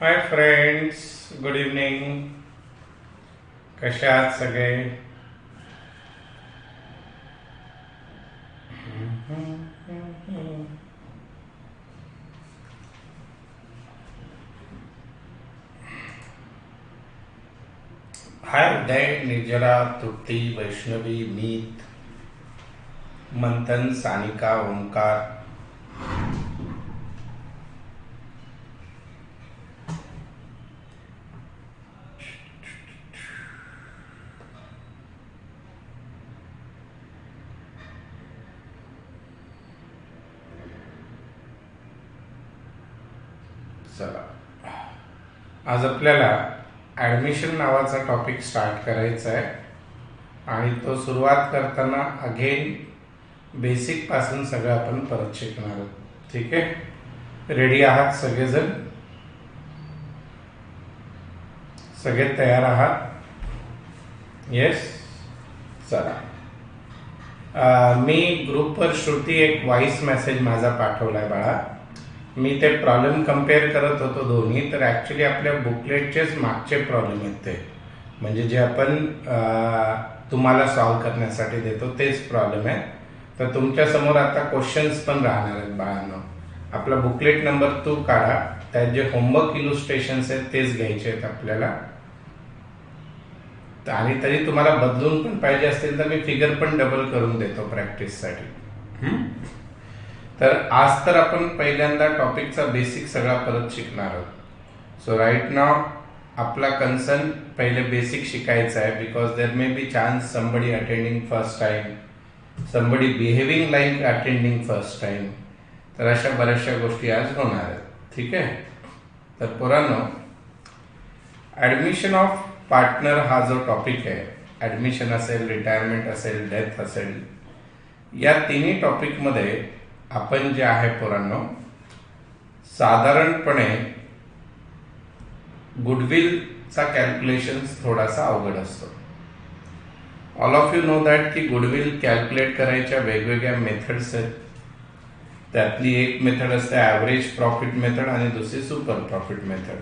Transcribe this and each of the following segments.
Hi friends, good evening. कसे आहात सगळे? हाय उदय, निर्जला, तृप्ती, वैष्णवी, मीत, मंथन, सानिका, ओंकार. चला, आज आपल्याला ॲडमिशन नावाचा टॉपिक स्टार्ट करायचा आहे आणि तो सुरुवात करताना अगेन बेसिक पासून सगळं आपण परत शिकणार आहोत. ठीक आहे? रेडी आहात सगळेजण? सगळे तयार आहात? येस. चला, मी ग्रुपवर श्रुती एक व्हॉइस मेसेज माझा पाठवलाय बाळा. मी ते प्रॉब्लेम कम्पेअर करत होतो दोन्ही. तर ॲक्च्युली आपल्या बुकलेटचेच मागचे प्रॉब्लेम आहेत ते, म्हणजे जे आपण तुम्हाला सॉल्व करण्यासाठी देतो तेच प्रॉब्लेम आहे. तर तुमच्यासमोर आता क्वेश्चन्स पण राहणार आहेत बाळांनो. आपला बुकलेट नंबर 2 काढा, त्यात जे होमवर्क इलुस्ट्रेशन्स आहेत तेच घ्यायचे आहेत आपल्याला. आणि तरी तुम्हाला बदलून पण पाहिजे असतील तर मी फिगर पण डबल करून देतो प्रॅक्टिससाठी. तर आज तर आपण पहिल्यांदा टॉपिकचा बेसिक सगळा परत शिकणार आहोत. सो राईट नाव आपला कन्सर्न पहिले बेसिक शिकायचं आहे, because there may be chance somebody attending first time, somebody behaving like attending first time. तर अशा बऱ्याचशा गोष्टी आज होणार आहेत. ठीक आहे? तर पोरांनो, ॲडमिशन ऑफ पार्टनर हा जो टॉपिक आहे, ॲडमिशन असेल, रिटायरमेंट असेल, डेथ असेल, या तिन्ही टॉपिकमध्ये आपण जे आहे पोरांनो, साधारणपणे गुडविलचा कॅल्क्युलेशन थोडासा अवघड असतो. All of you know that की गुडविल कॅल्क्युलेट करायच्या वेगवेगळ्या मेथड्स आहेत. त्यातली एक मेथड असते ॲव्हरेज प्रॉफिट मेथड आणि दुसरी सुपर प्रॉफिट मेथड.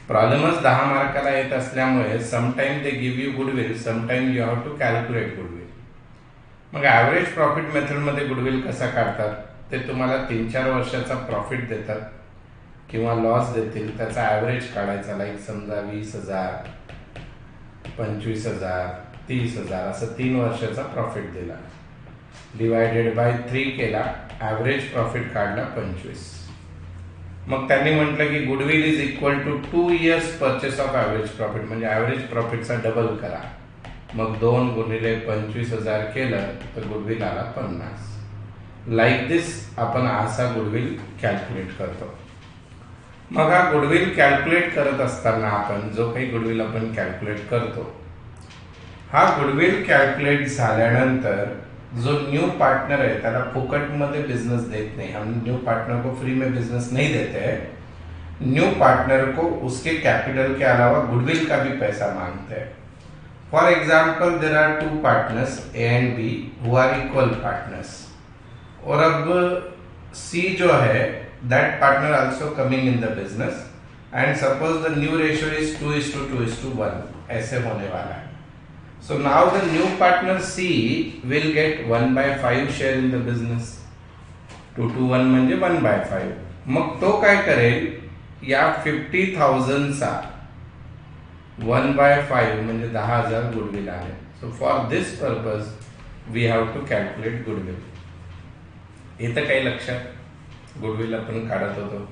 प्रॉब्लेमच 10 मार्काला येत असल्यामुळे sometime they give you goodwill, sometime you have to calculate goodwill. मग ॲव्हरेज प्रॉफिट मेथडमध्ये गुडविल कसा काढतात ते तुम्हाला 3-4 वर्षाचा प्रॉफिट देतात किंवा लॉस देतील, त्याचा ॲव्हरेज काढायचा. लाईक समजा 20,000, 25,000, 30,000 असं 3 वर्षाचा प्रॉफिट दिला, डिवायडेड बाय 3 केला, ॲव्हरेज प्रॉफिट काढला 25. मग त्यांनी म्हटलं की goodwill is equal to 2 years purchase of average profit, म्हणजे ॲव्हरेज प्रॉफिटचा डबल करा. मग 2 गुणिले 25,000 केलं तर गुडविल आला 50. लाईक दिस आपण असा गुडविल कॅल्क्युलेट करतो. मग हा गुडविल कॅल्क्युलेट करत असताना आपण जो काही गुडविल आपण कॅल्क्युलेट करतो, हा गुडविल कॅल्क्युलेट झाल्यानंतर जो न्यू पार्टनर है त्याला फुकटमध्ये बिजनेस देत नहीं. हम न्यू पार्टनर को फ्री में बिजनेस नहीं देते हैं. न्यू पार्टनर को उसके कैपिटल के अलावा गुडविल का भी पैसा मांगते हैं. For example, there are 2 partners A and B who are equal partners. और अब सी जो है, that partner also coming in the business, and suppose the new ratio is 2:2:1 ऐसे होने वाला है. So now the new partner C will get 1/5 share in the business. 2:1 म्हणजे 1/5. मग तो काय करेल, या 50,000 चा 1/5 म्हणजे 10,000 गुडविल आहे. So for this purpose we have to calculate goodwill. येतं काही लक्षात? गुडविल आपण काढत होतो,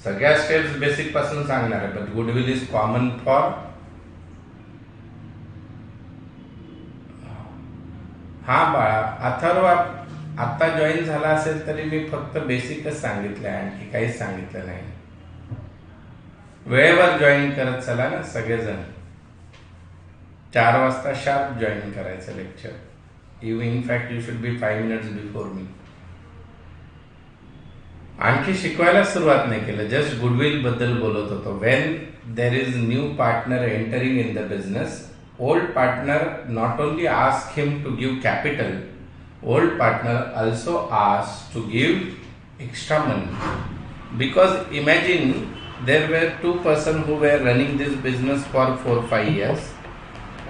सगळ्या स्टेप्स बेसिक पासून सांगणार आहे, but goodwill is common for. हा बाळा, अथर्व आता जॉईन झाला असेल तरी मी फक्त बेसिकच सांगितलं आहे, आणखी काहीच सांगितलं नाही. वेळेवर जॉईन करत चला ना सगळेजण. 4 वाजता शार्प जॉईन करायचं lecture. You in fact you should be 5 minutes before me. आणखी शिकवायला सुरुवात नाही केलं, जस्ट गुडविल बद्दल बोलत होतो. When there is new partner entering in the business, old partner not only ask him to give capital, old partner also asks to give extra money. Because imagine there were two person who were running this business for 4-5 years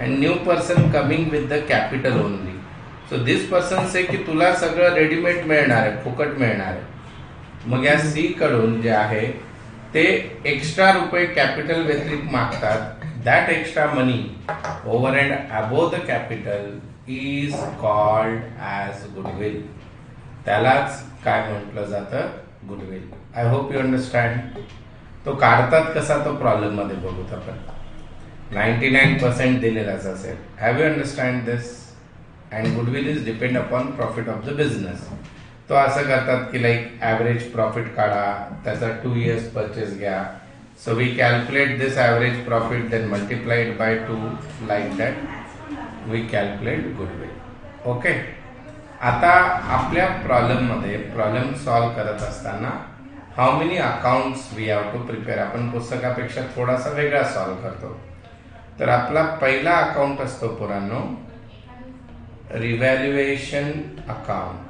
and new person coming with the capital only. So this person say की तुला सगळं readymade मिळणार आहे, फुकट मिळणार आहे. मग या सी कडून जे आहे ते एक्स्ट्रा रुपये कॅपिटल व्यतिरिक्त मागतात. That extra money over and above the capital is called as goodwill. त्यालाच काय म्हटलं जातं? Goodwill. I hope you understand. तो काढतात कसा तो प्रॉब्लेम मध्ये बघूत आपण. 99% दिलेलाच असेल. Have you understand this? And goodwill is depend upon profit of the business. तो असं करतात की लाईक ॲव्हरेज प्रॉफिट काढा, त्याचा 2 years परचेस घ्या. So we calculate this average profit then multiplied by 2 like that we calculate goodwill. Okay. आता आपल्या प्रॉब्लेममध्ये प्रॉब्लेम सॉल्व करत असताना how many accounts we have to prepare, आपण पुस्तकापेक्षा थोडासा वेगळा सॉल्व करतो. तर आपला पहिला अकाउंट असतो पोरांनो रिव्हॅल्युएशन अकाउंट.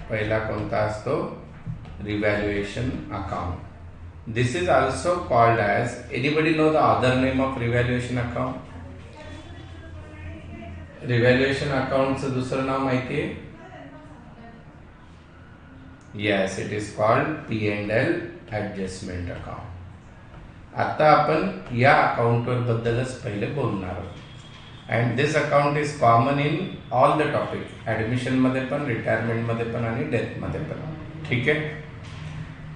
पहिला कोणता असतो? Revaluation account. This is also called as, anybody know the other name of revaluation account? Revaluation अकाउंटचं दुसरं नाव माहिती आहे? Yes, it is called P&L adjustment account. आता आपण या अकाउंटवर बद्दलच पहिले बोलणार आहोत. And this account is common in all the topic, admission मध्ये पण, रिटायरमेंट मध्ये पण आणि डेथ मध्ये पण. ठीक आहे.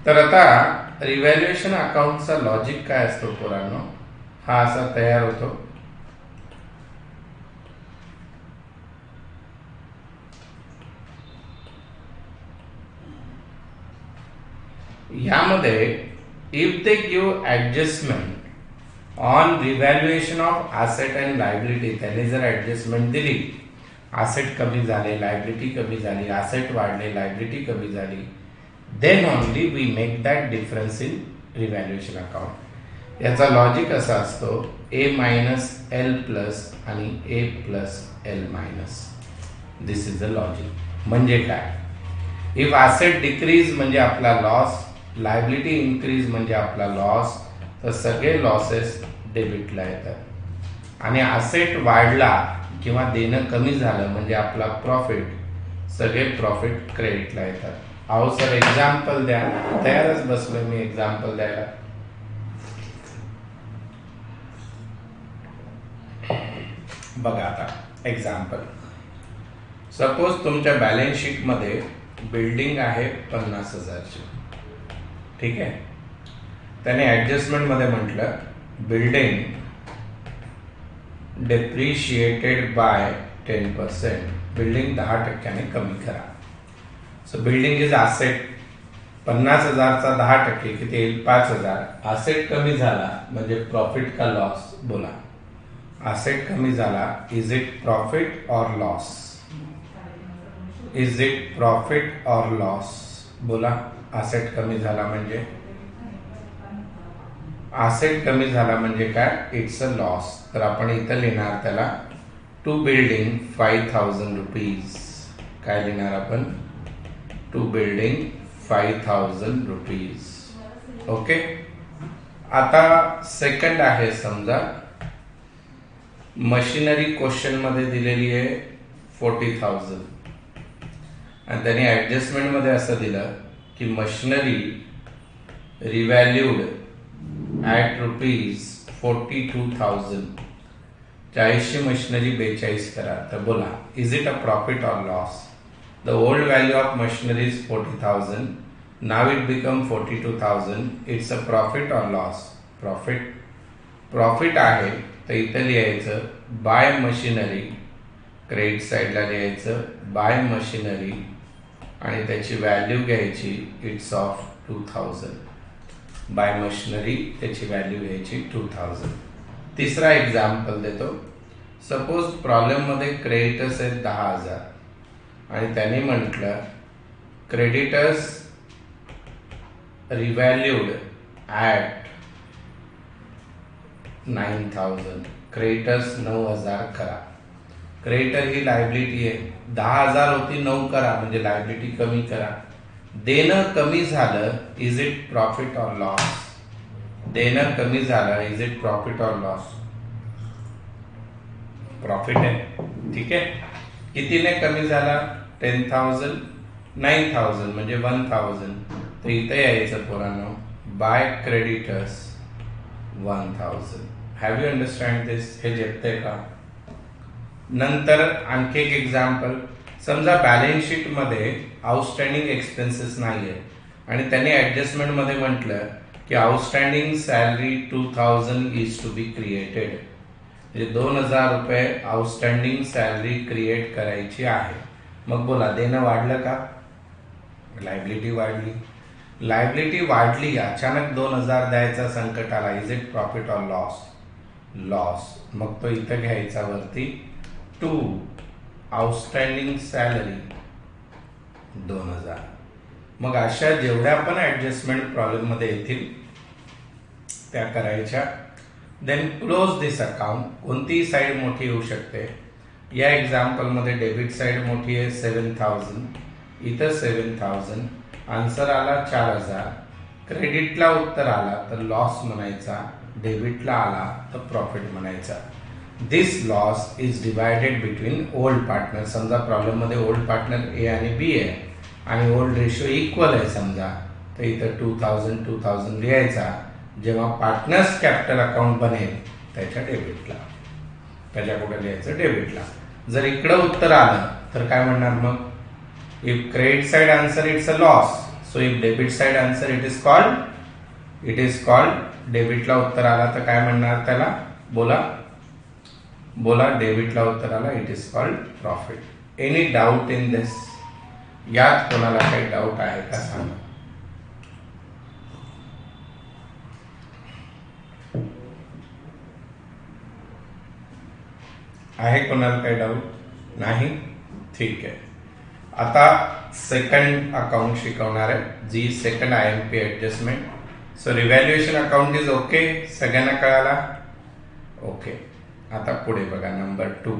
तर आता रिव्हॅल्युएशन अकाउंटचा लॉजिक काय असतो पोरांनो? हा असा तयार होतो. यामध्ये if they give adjustment on revaluation of asset and liability, त्याने जर ॲडजस्टमेंट दिली, ॲसेट कमी झाले, लायबिलिटी कमी झाली, ॲसेट वाढले, लायबिलिटी कमी झाली, then only we make that difference in revaluation account. याचा लॉजिक असा असतो A-L+ आणि A+L-. This is the logic. म्हणजे काय? इफ ॲसेट डिक्रीज म्हणजे आपला लॉस, लायबिलिटी इन्क्रीज म्हणजे आपला लॉस, तर सगळे लॉसेस डेबिटला येतात. आणि ॲसेट वाढला किंवा देणं कमी झालं म्हणजे आपला प्रॉफिट, सगळे प्रॉफिट क्रेडिटला येतात. अहो सर एक्झाम्पल द्या. तयारच बसलोय मी एक्झाम्पल द्यायला. बघा आता एक्झाम्पल. सपोज तुमच्या बॅलन्स शीट मध्ये बिल्डिंग आहे 50,000ची. ठीक आहे. त्याने ॲडजस्टमेंट मध्ये म्हटलं बिल्डिंग डेप्रिशिएटेड बाय 10%. बिल्डिंग 10% कमी करा. So building is asset. 50,000चा 10% किती येईल? 5,000. ॲसेट कमी झाला म्हणजे प्रॉफिट का लॉस? बोला. ॲसेट कमी झाला, is it profit or loss? Is it profit or loss? बोला. ॲसेट कमी झाला म्हणजे, ॲसेट कमी झाला म्हणजे काय? It's a loss. तर आपण इथं लिहिणार त्याला टू बिल्डिंग 5,000 रुपीज. काय लिहिणार आपण? To building 5,000 rupees. ओके. आता सेकंड आहे, समजा मशिनरी क्वेश्चन मध्ये दिलेली आहे 40,000 आणि त्याने ॲडजस्टमेंट मध्ये असं दिलं की मशिनरी रिव्हॅल्यूड ॲट ₹42,000. 40ची मशिनरी 42 करा. तर बोला, is it a profit or loss? The old value of machinery is 40,000. Now it become 42,000. It's a profit or loss? Profit. Profit आहे तर इथं लिहायचं बाय मशिनरी, क्रेडिट साईडला लिहायचं बाय मशिनरी आणि त्याची व्हॅल्यू घ्यायची इट्स ऑफ 2,000. बाय मशिनरी त्याची व्हॅल्यू घ्यायची 2,000. तिसरा एक्झाम्पल देतो. सपोज प्रॉब्लेममध्ये क्रेडिटर्स आहेत 10,000 आणि त्याने म्हटलं क्रेडिटर्स रिव्हॅल्यूड ॲट 9,000. क्रेडिटर्स 9,000 करा. क्रेडिटर ही लायबिलिटी आहे. 10,000 होती, 9 करा म्हणजे लायबिलिटी कमी करा. देणं कमी झालं, is it profit or loss? देणं कमी झालं, इज इट प्रॉफिट और लॉस? प्रॉफिट आहे, ठीक आहे. कितीने कमी झाला? 10,000 9,000 म्हणजे 1,000. तर इथे यायचं पोरांनो, by creditors 1,000. Have you understand this? हे झेपतंय का? नंतर आणखी एक एक्झाम्पल, समजा बॅलन्स शीट मध्ये आउटस्टँडिंग एक्सपेन्सेस नाहीये आणि त्यांनी ऍडजस्टमेंट मध्ये म्हटलं की outstanding salary 2,000 is to be created. म्हणजे 2,000 रुपये आउटस्टँडिंग सॅलरी क्रिएट करायची आहे. मग बोला, देणं वाढलं का? लायबिलिटी वाढली. लायबिलिटी वाढली, अचानक 2,000 द्यायचा संकट आला, इज इट प्रॉफिट और लॉस? लॉस. मग तो इथं घ्यायचा वरती, टू आउटस्टँडिंग सॅलरी 2,000. मग अशा जेवढ्या पण ऍडजस्टमेंट प्रॉब्लेम मध्ये येतील त्या करायच्या. देन क्लोज दिस अकाउंट. कोणतीही साईड मोठी येऊ शकते. या एक्झाम्पल मध्ये डेबिट साईड मोठी आहे 7,000, इथं 7,000. आन्सर आला 4,000. क्रेडिटला उत्तर आला तर लॉस म्हणायचा, डेबिटला आला तर प्रॉफिट म्हणायचा. This loss is divided between old partner. समजा प्रॉब्लेम मध्ये ओल्ड पार्टनर ए आणि बी आहे आणि ओल्ड रेशो इक्वल आहे समजा, तर इथं 2,000 2,000 लिहायचा. जेव्हा पार्टनर्स कॅपिटल अकाउंट बनेल त्याच्या डेबिटला, त्याच्या कुठे लिहायचं? डेबिटला. जर इकडं उत्तर आलं तर काय म्हणणार मग? If credit side answer it's a loss, so if debit side answer it is called डेबिटला उत्तर आला तर काय म्हणणार त्याला? बोला डेबिटला उत्तर आला, it is called profit. Any doubt in this? यात कोणाला काही डाऊट आहे का सांगा? आहे कोणाला काही डाऊट? नाही? ठीक आहे. आता सेकंड अकाउंट शिकवणार आहे, जी second IMP adjustment. So revaluation account is okay, सगळ्यांना कळाला? ओके. आता पुढे बघा, नंबर 2.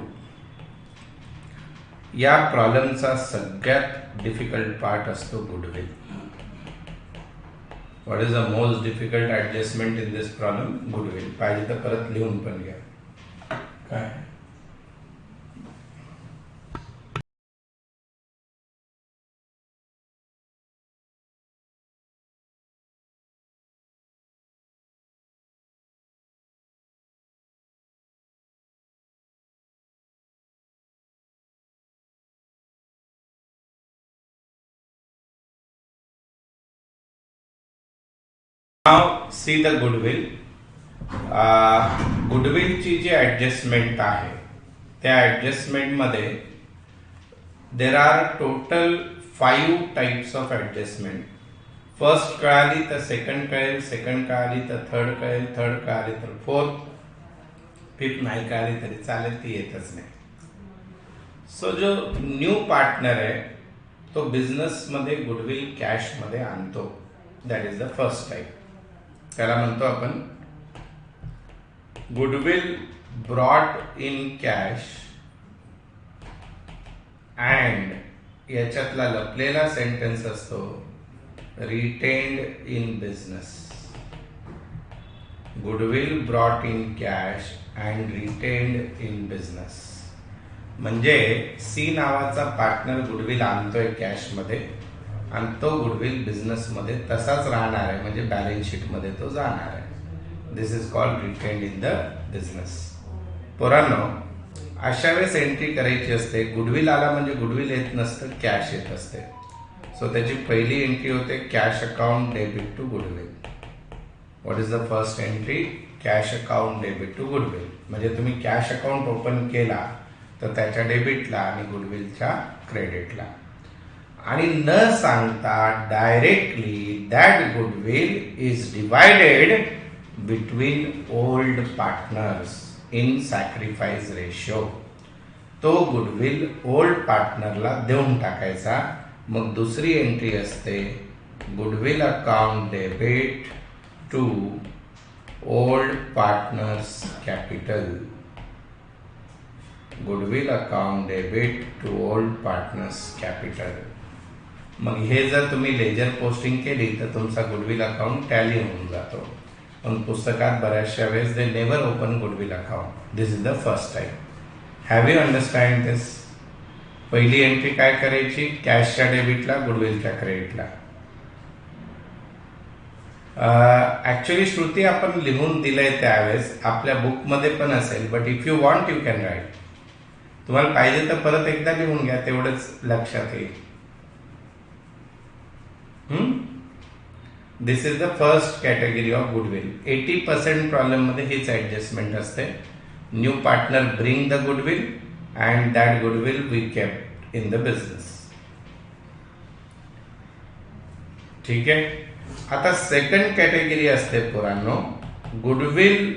या प्रॉब्लेमचा सगळ्यात डिफिकल्ट पार्ट असतो goodwill. What is the most difficult adjustment in this problem? Goodwill. पाहिजे तर परत लिहून पण घ्या. काय? नाव सी द गुडविल. गुडविलची जी ऍडजस्टमेंट आहे त्या ऍडजस्टमेंट मध्ये there are total 5 types of adjustment. First कळाली तर सेकंड कळेल, सेकंड कळाली तर थर्ड कळेल, थर्ड कळाली तर फोर्थ, फिफ्थ नाही कळाली तरी चालेल, ती येतच नाही. सो जो न्यू पार्टनर आहे तो बिझनेस मध्ये गुडविल कॅश मध्ये आणतो. That is the first type. त्याला म्हणतो आपण goodwill brought in cash and याच्यातला लपलेला सेंटेन्स असतो retained in business. Goodwill brought in cash and retained in business. म्हणजे सी नावाचा पार्टनर गुडविल आणतोय कॅश मध्ये आणि तो गुडविल बिझनेस मध्ये तसाच राहणार आहे, म्हणजे बॅलन्स शीट मध्ये तो जाणार आहे. This is called retained in the business. पोरांनो, अशा वेळेस एंट्री करायची असते. गुडविल आला म्हणजे गुडविल येत नसतं, कॅश येत असते. सो त्याची पहिली एंट्री होते cash account debit to goodwill. What is the first entry? Cash account debit to goodwill. म्हणजे तुम्ही कॅश अकाउंट ओपन केला तर त्याच्या डेबिटला आणि गुडविलच्या क्रेडिटला, आणि न सांगता directly that goodwill is divided between old partners in sacrifice ratio. तो गुडविल ओल्ड पार्टनरला देऊन टाकायचा. मग दुसरी एंट्री असते goodwill account debit to old partners capital. Goodwill account debit to old partners capital. मग हे जर तुम्ही लेजर पोस्टिंग केली तर तुमचा गुडविल अकाउंट टॅली होऊन जातो. पण पुस्तकात बऱ्याचशा वेळेस they never open goodwill account. This is the first time. Have you understand this? पहिली एंट्री काय करायची? कॅशच्या डेबिटला, गुडविलच्या क्रेडिटला. ऍक्च्युली श्रुती आपण लिहून दिलंय त्यावेळेस, आपल्या बुकमध्ये पण असेल, but if you want you can write. तुम्हाला पाहिजे तर परत एकदा लिहून घ्या, तेवढंच लक्षात येईल. This is the first category of goodwill. 80% problem मध्ये हीच ऍडजस्टमेंट असते. New partner bring the goodwill and that goodwill we kept in the business. ठीक आहे. आता सेकंड कॅटेगरी असते पोरांनो, goodwill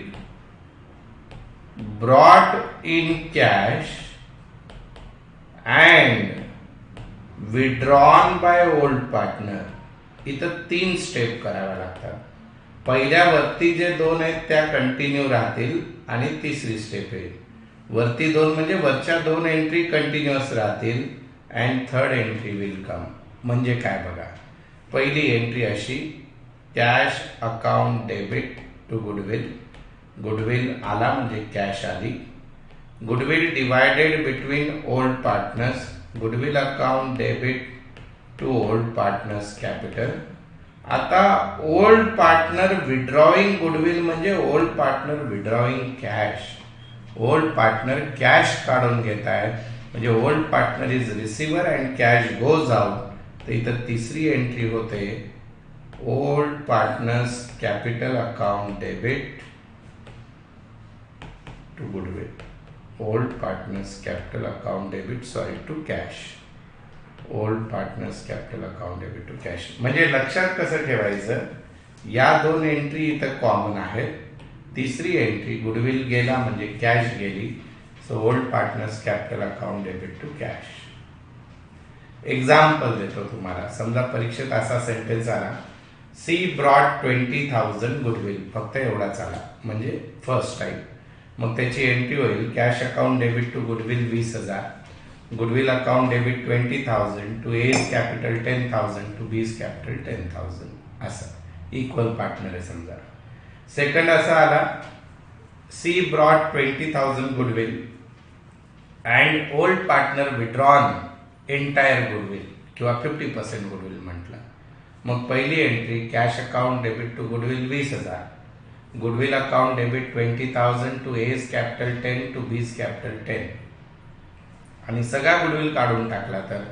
brought in cash and withdrawn by old partner. इथं 3 step कराव्या लागतात. पहिल्या वरती जे 2 आहेत त्या कंटिन्यू राहतील आणि तिसरी स्टेप येईल. वरती 2 म्हणजे वरच्या 2 एंट्री कंटिन्युअस राहतील and third entry will come. म्हणजे काय बघा, पहिली एंट्री अशी, cash account debit to goodwill. Goodwill आला म्हणजे कॅश आली. Goodwill divided between old partners. Goodwill account debit to old partners capital. आता ओल्ड पार्टनर विड्रॉइंग गुडविल म्हणजे old partner withdrawing cash. Old partner cash काढून घेत आहेत म्हणजे old partner is receiver and cash goes out. तर इथं तिसरी entry होते, old partners capital account debit to goodwill. Old partners capital account debit to cash. Old partners capital account debit to cash. म्हणजे लक्षात कसं ठेवायचं, या 2 एंट्री इथं कॉमन आहेत. तिसरी एंट्री गुडविल गेला म्हणजे कॅश गेली. So old partners capital account debit to cash. Example देतो तुम्हाला. समजा परीक्षेत असा सेंटेन्स आला, सी ब्रॉट 20,000 गुडविल. फक्त एवढाच आला म्हणजे फर्स्ट टाइम. मग त्याची एंट्री होईल, cash account debit to goodwill 20,000, goodwill account debit 20,000 to A's capital 10,000 to B's capital 10,000. असं इक्वल पार्टनर आहे समजा. सेकंड असा आला, C brought 20,000 goodwill and old partner withdrawn entire goodwill किंवा 50% गुडविल म्हटलं. मग पहिली entry, cash account debit to goodwill 20,000, goodwill account debit 20,000 to A's capital 10 to B's capital 10. आणि सगळा गुडविल काढून टाकला तर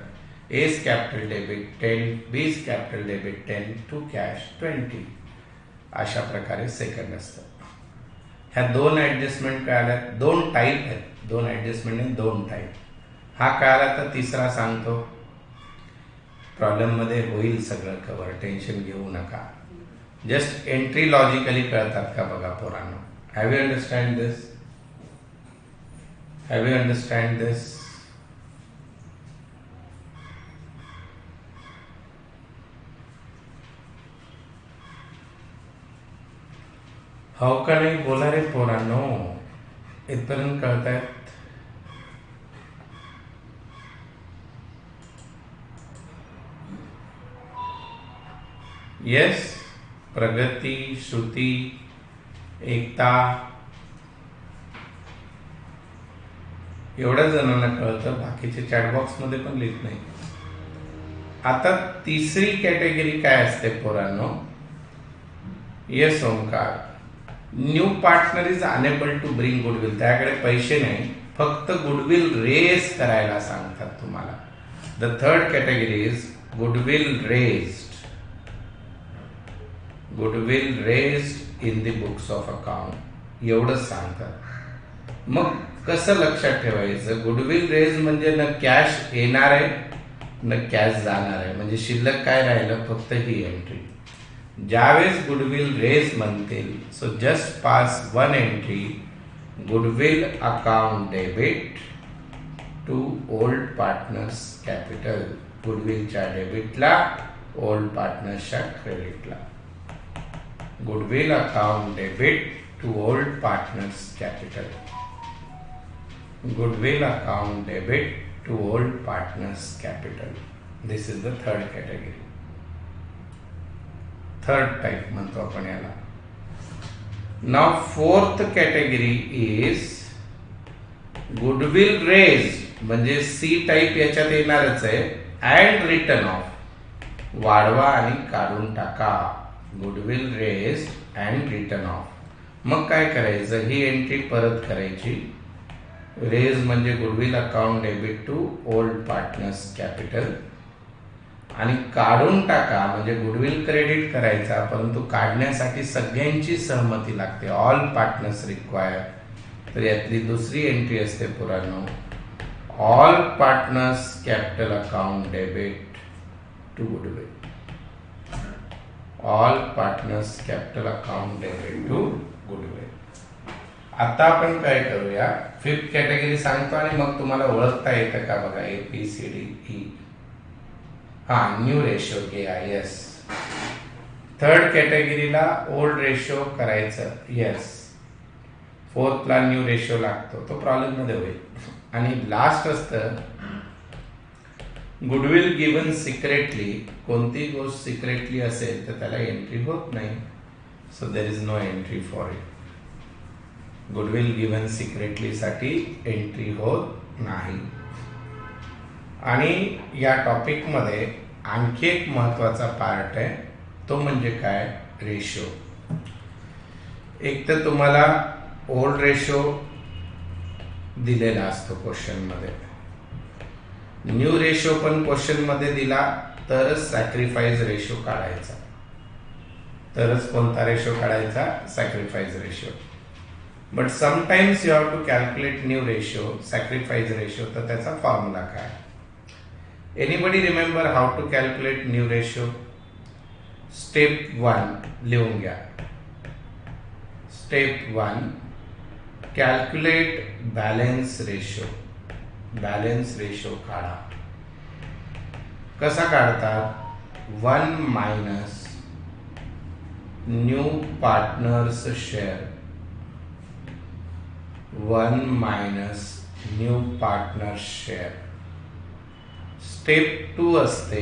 एज कॅपिटल डेबिट 10, बीज कॅपिटल डेबिट 10 टू कॅश 20. अशा प्रकारे सेकंड असतं. ह्या 2 ऍडजस्टमेंट कळाल्या. 2 टाईप आहेत. 2 ऍडजस्टमेंट आहेत, 2 टाईप. हा कळाला तर तिसरा सांगतो. प्रॉब्लेम मध्ये होईल सगळं कव्हर, टेन्शन घेऊ नका. जस्ट एंट्री लॉजिकली कळतात का बघा पोरांनो. Have you understand this? Have you understand this? हो का नाही बोला रे पोरांनो, इथपर्यंत कळतायत? येस, प्रगती, श्रुती, एकता, एवढ्या जणांना कळतं. बाकीचे चॅटबॉक्स मध्ये पण लिहित नाही. आता तिसरी कॅटेगरी काय असते पोरांनो? Yes Omkar, new partner is unable to bring goodwill. त्याकडे पैसे नाही, फक्त गुडविल रेज करायला सांगतात तुम्हाला. The third category is goodwill raised. Goodwill raised in the books of account एवढंच सांगतात. मग कसं लक्षात ठेवायचं? गुडविल रेज म्हणजे न कॅश येणार आहे न कॅश जाणार आहे. म्हणजे शिल्लक काय राहिलं? फक्त ही एंट्री. ज्यावेळेस गुडविल रेज म्हणतील, so just pass 1 entry, goodwill account debit to old partners capital. गुडविलच्या डेबिटला, ओल्ड पार्टनर्सच्या क्रेडिटला. Goodwill account debit to old partners capital. Goodwill account debit to old partners capital. This is the third category. Third type म्हणतो आपण याला. Now fourth category is goodwill raise, म्हणजे C type याच्यात येणारच आहे. अँड रिटर्न ऑफ, वाढवा आणि काढून टाका. Goodwill raise and written off. मग काय करायचं, ही एंट्री परत करायची. रेज म्हणजे goodwill account debit to old partners capital, आणि काढून टाका म्हणजे गुडविल क्रेडिट करायचा, परंतु काढण्यासाठी सगळ्यांची सहमती लागते. All partners require. तर यातली दुसरी एंट्री असते पुरानो, all partners capital account debit to goodwill. All partners capital account debit to goodwill. आता आपण काय करूया, फिफ्थ कॅटेगरी सांगतो आणि मग तुम्हाला ओळखता येतं का बघा. ABCDE. न्यू रेशो घ्या. येस. थर्ड कॅटेगरीला ओल्ड रेशो करायचं. येस. फोर्थला न्यू रेशो लागतो, तो प्रॉब्लेम मध्ये होईल. आणि लास्ट असतं गुडविल गिवन सिक्रेटली. कोणती गोष्ट सिक्रेटली असेल तर त्याला एंट्री होत नाही. So there is no entry for it. Goodwill given secretly साठी एंट्री होत नाही. आणि या टॉपिक मध्ये आणखी एक महत्वाचा पार्ट आहे, तो म्हणजे काय, रेशो. एक तर तुम्हाला ओल्ड रेशो दिलेला असतो क्वेश्चन मध्ये, न्यू रेशो पण क्वेश्चन मध्ये दिला तरच सॅक्रिफाईस रेशो काढायचा. तरच कोणता रेशो काढायचा, sacrifice ratio. But sometimes you have to calculate new ratio, sacrifice ratio. तर त्याचा फॉर्म्युला काय. Anybody remember how to calculate new ratio. Step 1 लिहून घ्या. Step 1, calculate balance ratio. Balance ratio काढा. कसा काढतात, 1 minus new partners share. 1 minus new partner share. Step 2 असते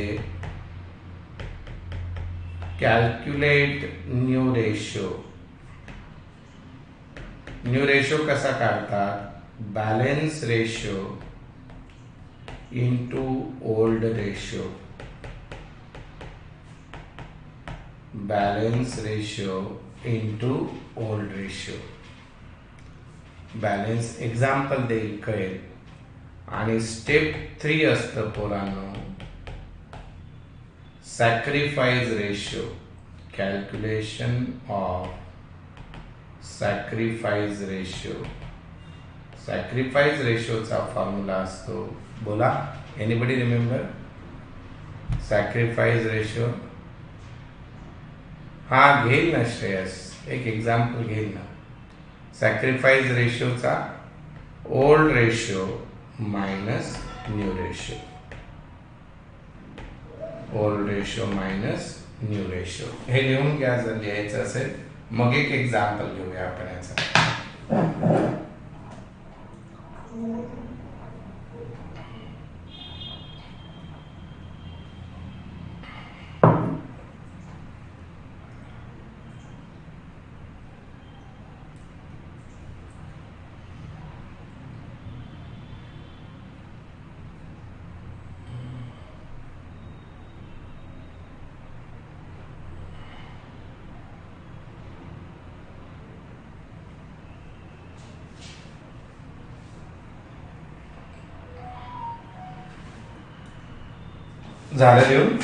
calculate new ratio. New ratio कसा काढतात, balance ratio into old ratio. Balance ratio into old ratio. Balance example देईल कळेल. आणि step 3 असतं पोरांनो, sacrifice ratio. Calculation of sacrifice ratio. Sacrifice रेशोचा formula असतो, बोला, एनीबडी रिमेंबर सॅक्रिफाईस रेशो. घेईल ना श्रेयस, एक एक्झाम्पल घेईल ना. सॅक्रिफाईस रेशोचा old ratio minus new ratio. Old ratio minus new ratio. हे लिहून घ्या जर लिहायचं असेल. मग एक एक्झाम्पल घेऊया आपण याचा. झालं लिहून.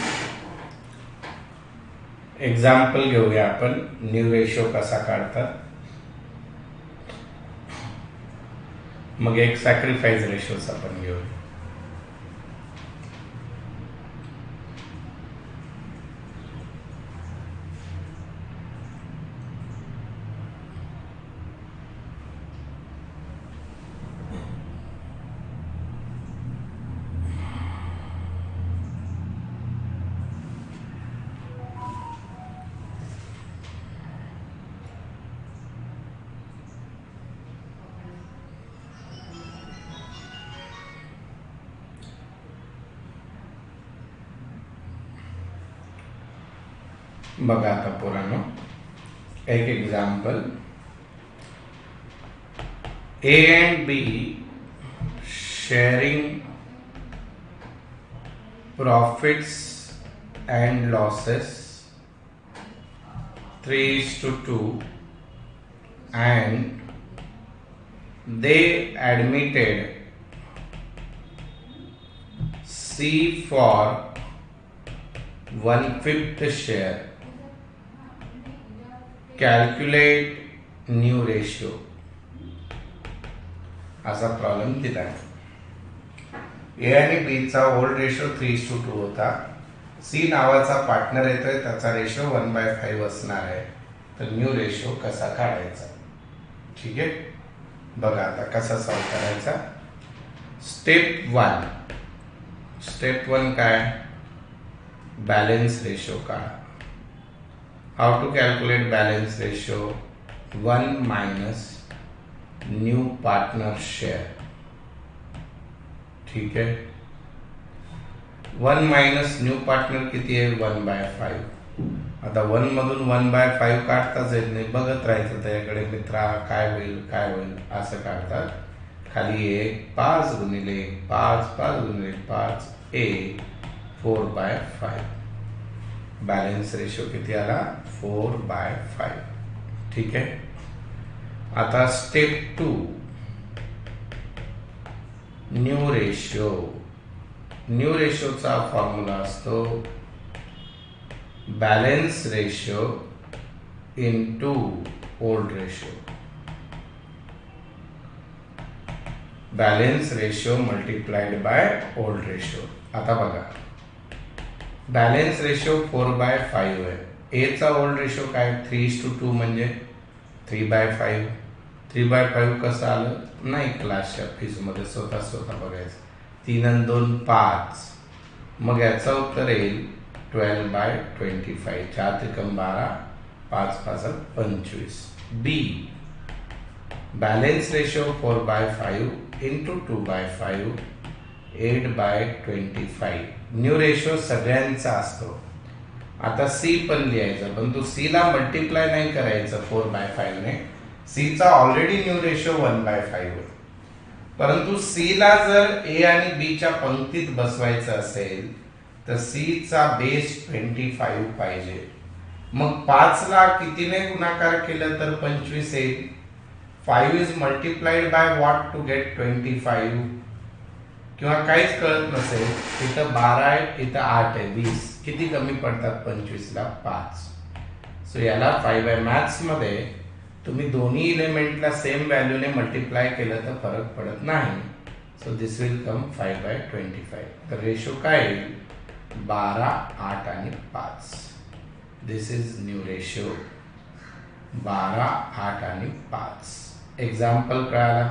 एक्झाम्पल घेऊया आपण, न्यू रेशो कसा काढतात. मग एक सॅक्रिफाईस रेशोचा पण घेऊया. बघा आता पोरांनो, एक example. A and B sharing profits and losses 3:2, and they admitted C for 1/5 share. Calculate new ratio असा प्रॉब्लेम दिला आहे. ए आणि बी चा ओल्ड रेशो 3:2 होता. सी नावाचा पार्टनर येतोय, त्याचा रेशो 1/5 असणार आहे. तर न्यू रेशो कसा काढायचा? ठीक आहे, बघा आता कसा सॉल्व करायचा. स्टेप 1 काय? बॅलन्स रेशो काढा. How to calculate balance ratio? 1 minus new partner share. ठीक आहे, 1 मायनस न्यू पार्टनर किती आहे? 1/5. आता 1 मधून 1/5 काढताच येत नाही, बघत राहायचं त्याच्याकडे. मित्रा काय होईल असं काढतात. खाली 5 गुणिले 5 गुणिले 5 4/5. बॅलन्स रेशो किती आला? 4/5. ठीक आहे. आता स्टेप 2 न्यू रेशो. न्यू रेशोचा फॉर्म्युला असतो balance ratio into old ratio. Balance ratio multiplied by old ratio. आता बघा, बॅलन्स रेशो 4/5 आहे. ए चा ओल्ड रेशो काय? 3:2 म्हणजे 3/5. 3/5 कसं आलं? नाही क्लासच्या फीसमध्ये स्वतः बघायचं. 3 आणि 2 5. मग याचं उत्तर येईल 12/25. 4 त्रिकम 12, 5 5 25. B balance ratio 4/5 into 2/5 8/25. New ratio सगळ्यांचा असतो. आता सी पण लिहायचं, पण तू सी ला मल्टिप्लाय नाही करायचं 4/5 ने. सी चा ऑलरेडी न्यू रेशो 1/5 आहे. परंतु सी ला जर ए आणि बी च्या पंक्तीत बसवायचं असेल तर सी चा बेस 25 पाहिजे. मग 5 ला कितीने गुणाकार केलं तर 25 येईल. 5 is multiplied by what to get 25? किंवा काहीच कळत नसेल, इथं 12 आहे, इथं 8 आहे, 20. किती कमी पडतात 25 ला? 5. सो याला 5 मॅथ्स मध्ये तुम्ही दोन्ही इलेमेंटला सेम व्हॅल्यूने मल्टिप्लाय केलं तर फरक पडत नाही. So this will come 5/25. तर रेशो काय येईल? 12, 8 आणि 5. दिस इज न्यू रेशो. 12, 8 आणि 5. एक्झाम्पल कळाला?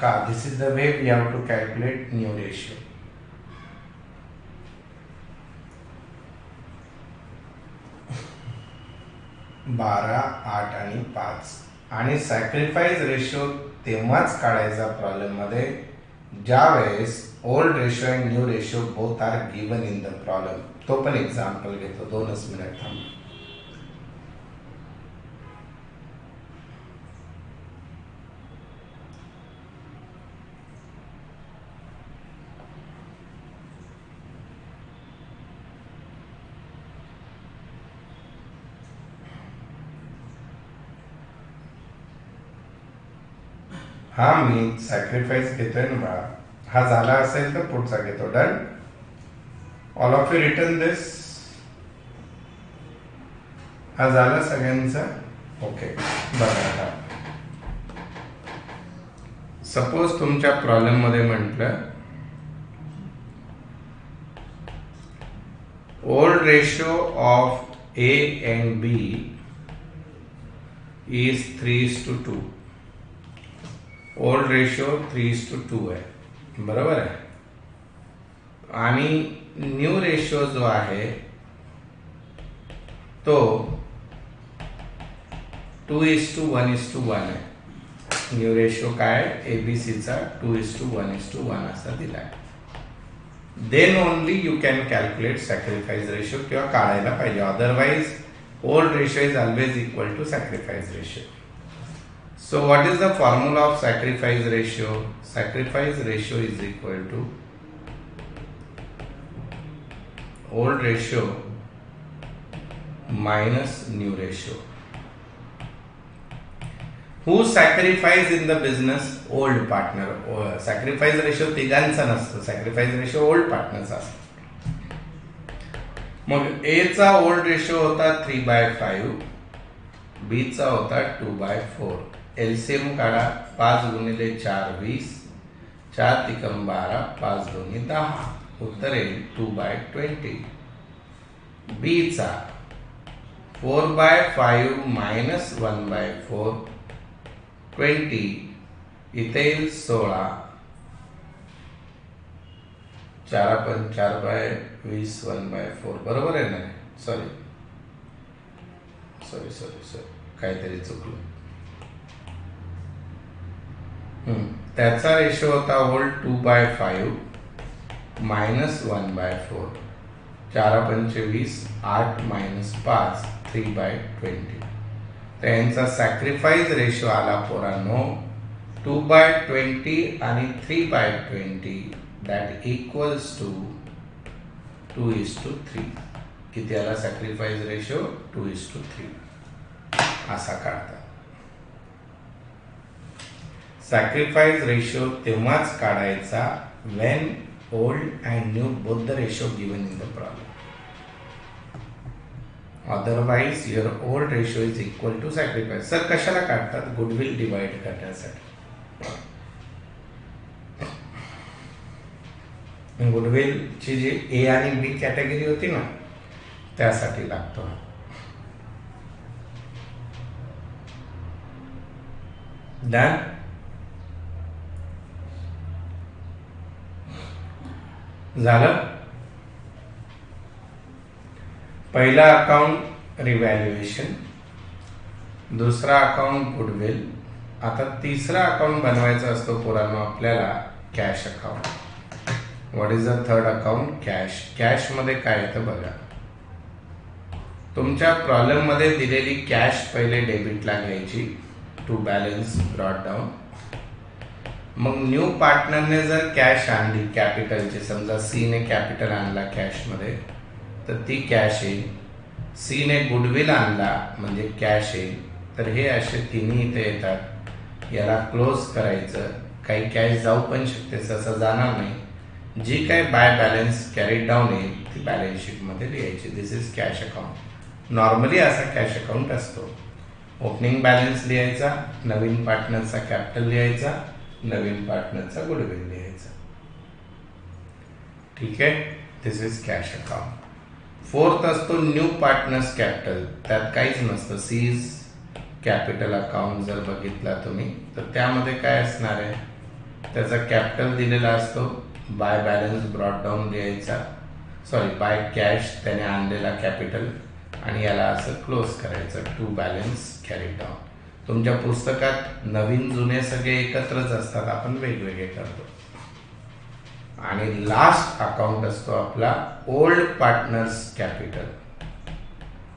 का? This is the way we have to calculate new ratio. बारा, 8 आणि 5. आणि सॅक्रिफाईस रेशो तेव्हाच काढायचा प्रॉब्लेम मध्ये ज्या वेळेस old ratio and new ratio both are given in the problem. तो पण एक्झाम्पल घेतो, 2च मिनिट थांब. हा मी सॅक्रिफाईस घेतोय ना बाळा. हा झाला असेल तर पुढचा घेतो. Done. All of you return this. हा झाला सगळ्यांचा? ओके. बघा आता सपोज तुमच्या प्रॉब्लेम मध्ये म्हटलं old ratio of A and B is 3:2. Old ratio 3:2 आहे, बरोबर आहे. आणि न्यू रेशो जो आहे तो 2:1:1 आहे. न्यू रेशो काय? एबीसीचा 2:1:1 असा दिलाय. Then only you can calculate sacrifice ratio किंवा काढायला पाहिजे. Otherwise Old ratio is always equal to sacrifice ratio. So what is the formula of sacrifice ratio? Sacrifice ratio is equal to old ratio minus new ratio. Who sacrifice in the business? Old partner. Sacrifice ratio तिघांचा नसतो, sacrifice ratio old partners असतो. मग A चा old ratio होता 3/5, B चा होता 2/4. LCM काढा, 5 गुणिले 4 20, 4 त्रिकम 12, 5 दोन्ही 10. उत्तर येईल 2/20. B चा 4/5 मायनस 1/4 20, इथे येईल 16. 4/4/20 1/4 बरोबर आहे ना? सॉरी काहीतरी चुकलं. त्याचा रेशो होता ओल्ड 2/5 मायनस 1/4. 4/5 8 मायनस 5 3/20. तर यांचा सॅक्रिफाईस रेशो आला पोरांनो 2/20 आणि 3/20. That equals to 2:3. किती आला सॅक्रिफाईस रेशो? 2:3 असा काढतात. सॅक्रिफाईस रेशो तेव्हाच काढायचा when old and new both the ratio given in the problem. Otherwise your old ratio is equal to sacrifice. Sir कशाला काढतात? गुडविल डिवाइड करण्यासाठी. गुडविल ची जी ए आणि बी कॅटेगरी होती ना, त्यासाठी लागतो. डन. झालं. पहिला अकाउंट रिव्हॅल्युएशन, दुसरा अकाउंट गुडविल. आता तिसरा अकाउंट बनवायचा असतो पोरांनो आपल्याला, cash account. What is the third account? Cash. Cash मध्ये काय येतं बघा. तुमच्या प्रॉब्लेम मध्ये दिलेली कॅश पहिले डेबिटला घ्यायची टू बॅलन्स ब्रॉट डाऊन. मग न्यू पार्टनरने जर कॅश आणली कॅपिटलची, समजा सी ने कॅपिटल आणला कॅश मध्ये, तर ती कॅश येईल. सी ने गुडविल आणला म्हणजे कॅश येईल. तर हे असे तिन्ही इथे येतात. याला क्लोज करायचं. काही कॅश जाऊ पण शकते, तसं जाणार नाही. जी काय बाय बॅलन्स कॅरी डाऊन येईल ती बॅलन्स शीट मध्ये लिहायची. दिस इज कॅश अकाउंट. नॉर्मली असा कॅश अकाउंट असतो. ओपनिंग बॅलन्स लिहायचा, नवीन पार्टनरचा कॅपिटल लिहायचा, नवीन पार्टनरचा गुडविल लिहायचा. ठीक आहे. This is cash account. Fourth असतो न्यू पार्टनर्स कॅपिटल. त्यात काहीच नसतं. सीज कॅपिटल अकाउंट जर बघितला तुम्ही तर त्यामध्ये काय असणार आहे? त्याचा कॅपिटल दिलेला असतो, बाय बॅलन्स ब्रॉट डाऊन लिहायचा, सॉरी बाय कॅश त्याने आणलेला कॅपिटल, आणि याला असं क्लोज करायचं टू बॅलन्स कॅरी डाऊन. तुमच्या पुस्तकात नवीन जुने सगळे एकत्रच असतात, आपण वेगवेगळे करतो. आणि लास्ट अकाउंट असतो आपला old partners capital.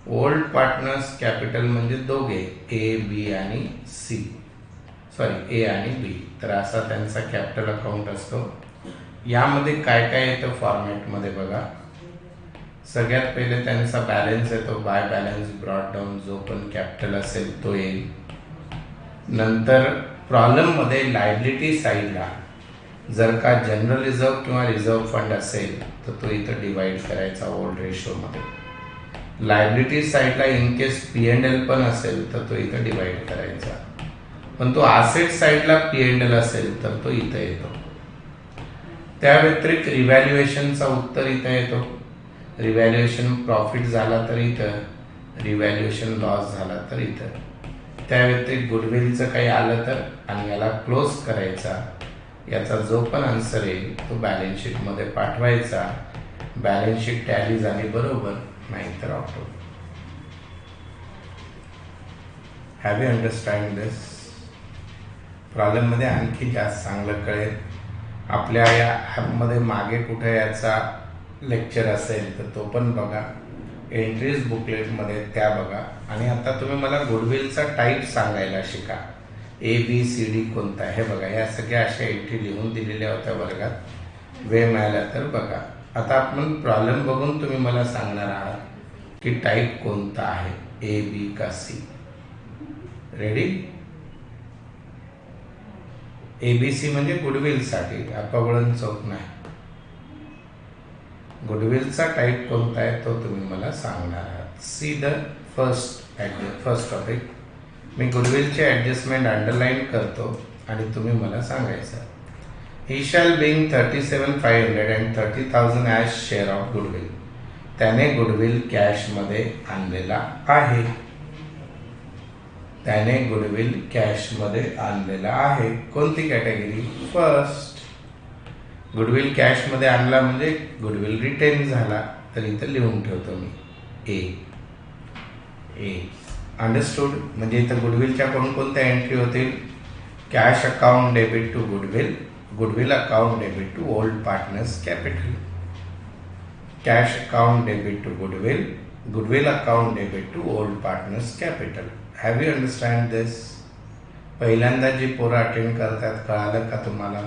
Old partners capital म्हणजे दोघे, ए बी आणि सी, सॉरी ए आणि बी. तर असा त्यांचा कॅपिटल अकाउंट असतो. यामध्ये काय काय येतं फॉर्मॅटमध्ये बघा. सगळ्यात पहिले त्यांचा बॅलन्स येतो, बाय बॅलन्स ब्रॉट डाऊन. जो पण कॅपिटल असेल तो येईल. नंतर प्रॉब्लेम मध्ये लायबिलिटी साईडला जर का जनरल रिझर्व किंवा रिझर्व फंड असेल तर तो इथं डिवाइड करायचा ओल्ड रेशो मध्ये. लायबिलिटी साईडला इन केस P&L पण असेल तर तो इथं डिवाइड करायचा. पण तो असेट साईडला P&L असेल तर तो इथं येतो. त्या व्यतिरिक्त रिव्हॅल्युएशनचा उत्तर इथं येतो. रिव्हॅल्युएशन प्रॉफिट झाला तर इथं, रिव्हॅल्युएशन लॉस झाला तर इथं. त्या व्यतिरिक्त गुडविलचं काही आलं तर, आणि याला क्लोज करायचा. याचा जो पण आन्सर येईल तो बॅलन्स शीट मध्ये पाठवायचा. बॅलन्स शीट टॅली झाली बरोबर, नाहीतर auto. Have you understand this? Problem मध्ये आणखी जास्त चांगलं कळेल. आपल्या या ॲपमध्ये मागे कुठे याचा लेक्चर असेल तर तो पण बघा. एंट्रीज बुकलेटमध्ये त्या बघा. आणि आता तुम्ही मला गुडविलचा टाईप सांगायला शिका. ABCD कोणता आहे हे बघा. या सगळ्या अशा एंट्री लिहून दिलेल्या होत्या वर्गात. वेळ मिळाला तर बघा. आता आपण प्रॉब्लेम बघून तुम्ही मला सांगणार आहात की टाईप कोणता आहे, A, B का C. रेडी? ABC म्हणजे गुडविलसाठी, अपवळण चौक नाही. गुडविलचा टाईप कोणता आहे तो तुम्ही मला सांगणार आहात. See the first topic. मी गुडविलचे ॲडजस्टमेंट अंडरलाईन करतो आणि तुम्ही मला सांगायचं. He shall bring 37,500 and 30,000 as share of goodwill. त्याने गुडविल कॅशमध्ये आणलेला आहे. त्याने गुडविल कॅशमध्ये आणलेला आहे. कोणती कॅटेगरी? फर्स्ट. गुडविल कॅशमध्ये आणला म्हणजे गुडविल रिटेन झाला. तर इथं लिहून ठेवतो मी ए. अंडरस्टूड? म्हणजे इथं गुडविलच्या कोणकोणत्या एंट्री होतील? Cash account debit to goodwill, goodwill account debit to old partners capital. Cash account debit to goodwill, goodwill account debit to old partners capital. Have you understand this? पहिल्यांदा जी पोरं अटेंड करतात कळालं का तुम्हाला?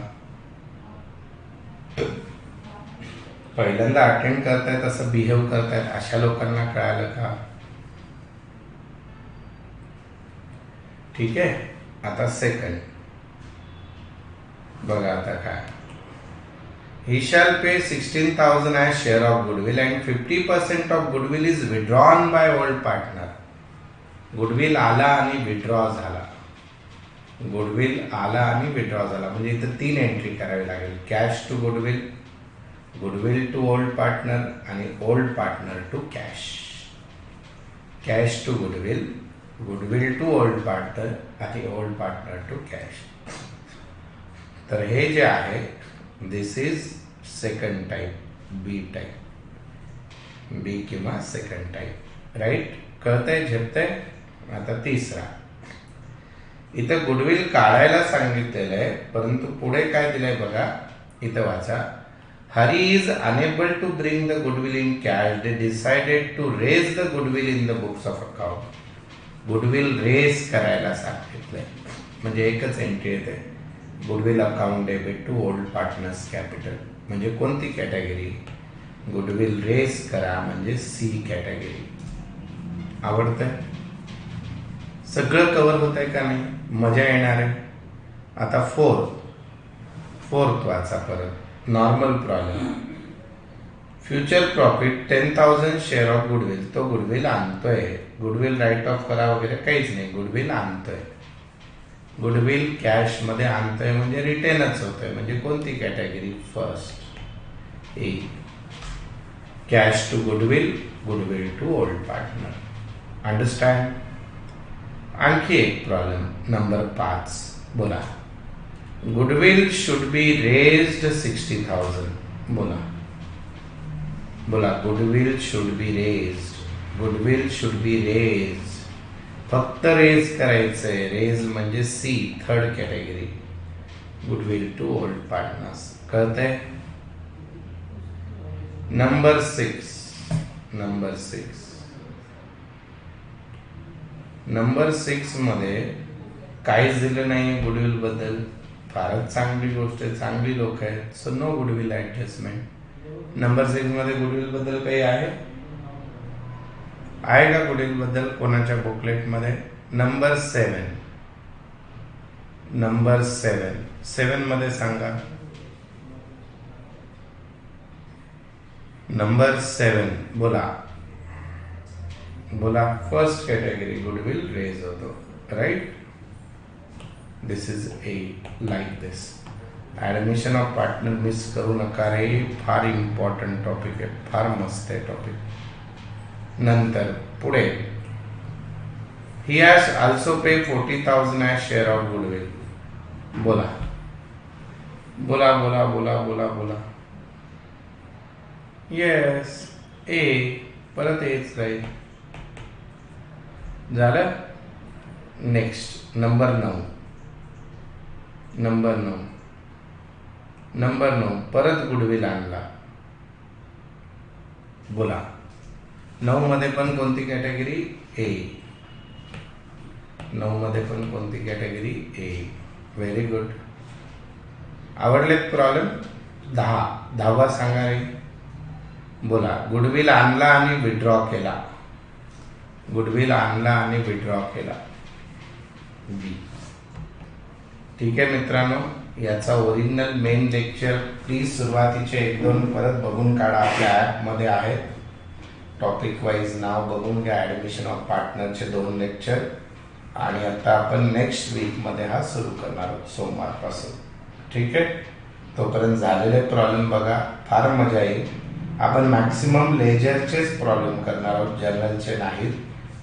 पहिल्यांदा अटेंड करतायत, असं बिहेव करतायत अशा लोकांना कळालं का? ठीक आहे. आता सेकंड बघा. आता काय? He shall pay 16,000 as share of goodwill and 50% of goodwill is withdrawn by old partner. Goodwill आला आणि विड्रॉ झाला. गुडविल आला आणि विड्रॉ झाला म्हणजे इथं 3 एंट्री करावी लागेल. Cash to goodwill, goodwill to old partner आणि old partner to cash. Cash to goodwill, goodwill to old partner आणि ओल्ड पार्टनर टू कॅश. तर हे जे आहे this is second type, B type. B किंवा सेकंड टाईप. राईट? कळतंय? झेपतंय? आता तिसरा. इथं गुडविल काढायला सांगितलेलं आहे, परंतु पुढे काय दिलंय बघा. इथं वाचा. Hari is unable to bring the goodwill in cash. They decided to raise the goodwill in the books of account. Goodwill raise करायला सांगितलंय म्हणजे एकच एंट्री येते. Goodwill account debit to old partners capital. म्हणजे कोणती कॅटेगरी? गुडविल रेज करा म्हणजे C category. आवडतंय? सगळं कव्हर होत आहे का नाही? मजा येणार आहे. आता फोर्थ वाचा परत. Normal problem. Future profit 10,000 share of goodwill. तो गुडविल आणतोय. गुडविल राईट ऑफ करा वगैरे काहीच नाही. गुडविल आणतोय. गुडविल कॅशमध्ये आणतोय म्हणजे रिटेनच होतोय. म्हणजे कोणती category? First, A. Cash to goodwill, goodwill to old partner. Understand? आणखी एक प्रॉब्लेम नंबर 5. बोला. Goodwill should be raised 60,000. बोला. Goodwill should be raised. Goodwill should be raised. फक्त रेज करायचंय. रेज म्हणजे C, third category. Goodwill to old partners. कळतंय? Number 6. Number 6 मध्ये काहीच दिलं नाही गुडविल बद्दल. फारच चांगली गोष्ट आहे. चांगली लोक आहेत. So no goodwill adjustment. Number 6 मध्ये गुडविल बद्दल काही आहे का? गुडविल बद्दल कोणाच्या बुकलेट मध्ये? नंबर 7 मध्ये सांगा. नंबर 7 बोला. फर्स्ट कॅटेगरी गुडविल रेज होतो. Right? This is a like this. Admission of partner miss करू नका रे. फार इम्पॉर्टंट टॉपिक आहे. फार मस्त आहे टॉपिक. नंतर पुढे. He has also pay 40,000 as share of goodwill. बोला. येस, ए. परत एच राहील. झालं? नेक्स्ट नंबर 9 परत गुडविल आणला. बोला. 9 मध्ये पण कोणती कॅटेगरी? ए. 9 मध्ये पण कोणती कॅटेगरी? ए. Very good. आवडलेत प्रॉब्लेम? 10वा सांगा रे. बोला. गुडविल आणला आणि विड्रॉ केला. गुडविल आणला आणि विड्रॉ केला. बी. ठीक आहे मित्रांनो, याचा ओरिजिनल मेन लेक्चर प्लीज सुरुवातीचे 1-2 परत बघून काढा. आपल्या ॲपमध्ये आहेत. टॉपिक वाईज नाव बघून घ्या. ॲडमिशन ऑफ पार्टनरचे 2 लेक्चर. आणि आता आपण नेक्स्ट वीकमध्ये हा सुरू करणार आहोत सोमवारपासून. ठीक आहे. तोपर्यंत झालेले प्रॉब्लेम बघा. फार मजा येईल. आपण मॅक्सिमम लेजरचेच प्रॉब्लेम करणार आहोत, जर्नलचे नाहीत.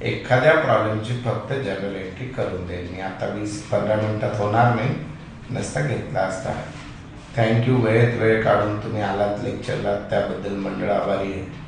एखाद्या प्रॉब्लेमची फक्त जर्नल एंट्री करून देईल मी. आता 20-15 मिनिटात होणार नाही, नसता घेतला असता. थँक्यू. वेळेत वेळ काढून तुम्ही आलात लेक्चरला, त्याबद्दल मंडळ आभारी आहे.